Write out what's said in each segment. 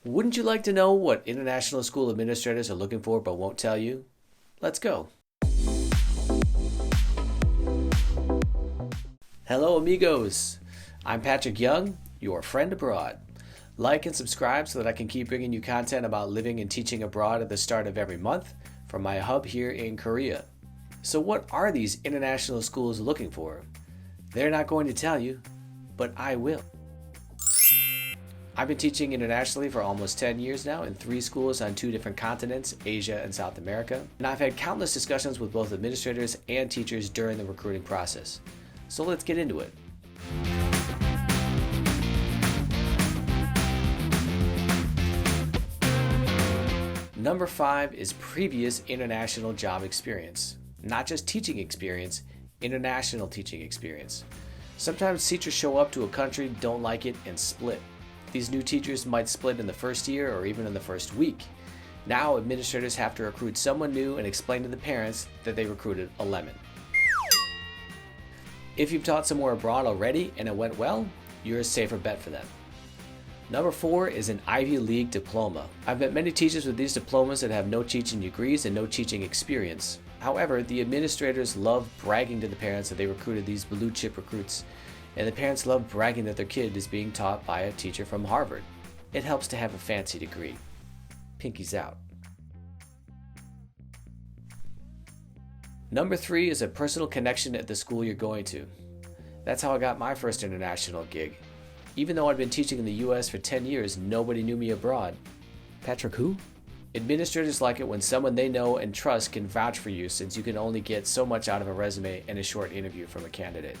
Wouldn't you like to know what international school administrators are looking for but won't tell you? Let's go. Hello amigos, I'm Patrick Young, your friend abroad. Like and subscribe so that I can keep bringing you content about living and teaching abroad at the start of every month from my hub here in Korea. So what are these international schools looking for? They're not going to tell you, but I will. I've been teaching internationally for almost 10 years now in 3 schools on 2 different continents, Asia and South America. And I've had countless discussions with both administrators and teachers during the recruiting process. So let's get into it. Number 5 is previous international job experience. Not just teaching experience, international teaching experience. Sometimes teachers show up to a country, don't like it, and split. These new teachers might split in the first year or even in the first week. Now administrators have to recruit someone new and explain to the parents that they recruited a lemon. If you've taught somewhere abroad already and it went well, you're a safer bet for them. Number 4 is an Ivy League diploma. I've met many teachers with these diplomas that have no teaching degrees and no teaching experience. However, the administrators love bragging to the parents that they recruited these blue chip recruits, and the parents love bragging that their kid is being taught by a teacher from Harvard. It helps to have a fancy degree. Pinkies out. Number 3 is a personal connection at the school you're going to. That's how I got my first international gig. Even though I'd been teaching in the US for 10 years, nobody knew me abroad. Patrick who? Administrators like it when someone they know and trust can vouch for you, since you can only get so much out of a resume and a short interview from a candidate.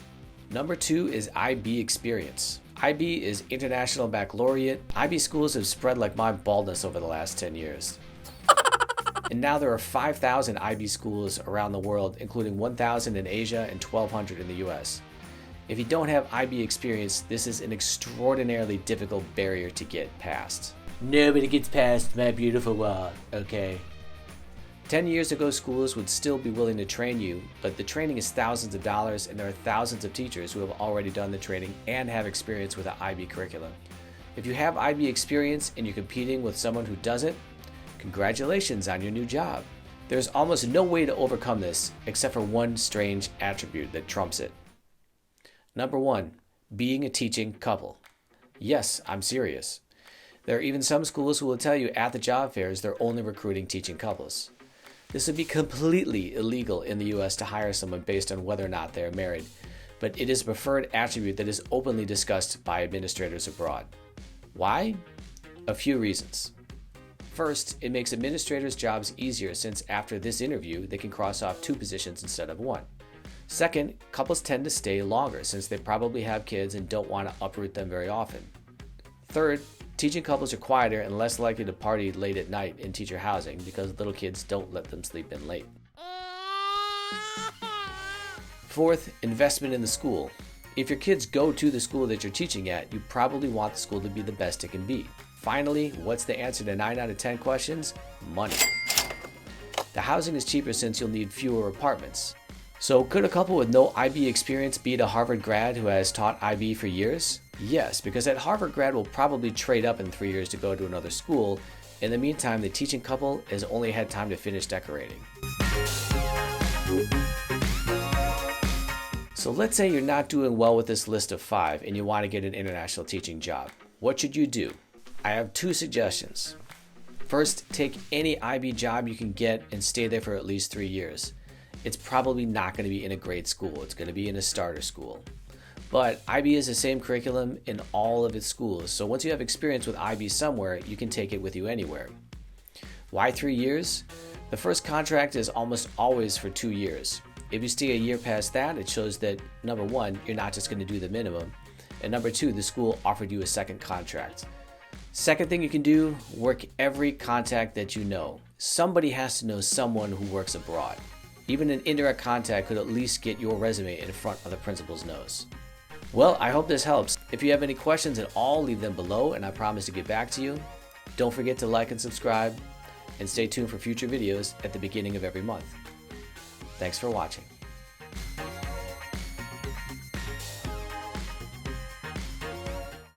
Number 2 is IB experience. IB is International Baccalaureate. IB schools have spread like my baldness over the last 10 years. And now there are 5,000 IB schools around the world, including 1,000 in Asia and 1,200 in the US. If you don't have IB experience, this is an extraordinarily difficult barrier to get past. Nobody gets past my beautiful wall, okay? 10 years ago, schools would still be willing to train you, but the training is thousands of dollars, and there are thousands of teachers who have already done the training and have experience with the IB curriculum. If you have IB experience and you're competing with someone who doesn't, congratulations on your new job. There's almost no way to overcome this except for one strange attribute that trumps it. Number 1, being a teaching couple. Yes, I'm serious. There are even some schools who will tell you at the job fairs they're only recruiting teaching couples. This would be completely illegal in the US to hire someone based on whether or not they are married, but it is a preferred attribute that is openly discussed by administrators abroad. Why? A few reasons. First, it makes administrators' jobs easier, since after this interview they can cross off 2 positions instead of 1. Second, couples tend to stay longer since they probably have kids and don't want to uproot them very often. Third, teaching couples are quieter and less likely to party late at night in teacher housing because little kids don't let them sleep in late. Fourth, investment in the school. If your kids go to the school that you're teaching at, you probably want the school to be the best it can be. Finally, what's the answer to 9 out of 10 questions? Money. The housing is cheaper since you'll need fewer apartments. So could a couple with no IB experience beat a Harvard grad who has taught IB for years? Yes, because that Harvard grad will probably trade up in 3 years to go to another school. In the meantime, the teaching couple has only had time to finish decorating. So let's say you're not doing well with this list of 5 and you want to get an international teaching job. What should you do? I have 2 suggestions. First, take any IB job you can get and stay there for at least 3 years. It's probably not going to be in a grade school. It's going to be in a starter school. But IB is the same curriculum in all of its schools, so once you have experience with IB somewhere, you can take it with you anywhere. Why 3 years? The first contract is almost always for 2 years. If you stay a year past that, it shows that number 1, you're not just going to do the minimum, and number 2, the school offered you a second contract. Second thing you can do, work every contact that you know. Somebody has to know someone who works abroad. Even an indirect contact could at least get your resume in front of the principal's nose. Well, I hope this helps. If you have any questions at all, leave them below and I promise to get back to you. Don't forget to like and subscribe, and stay tuned for future videos at the beginning of every month. Thanks for watching.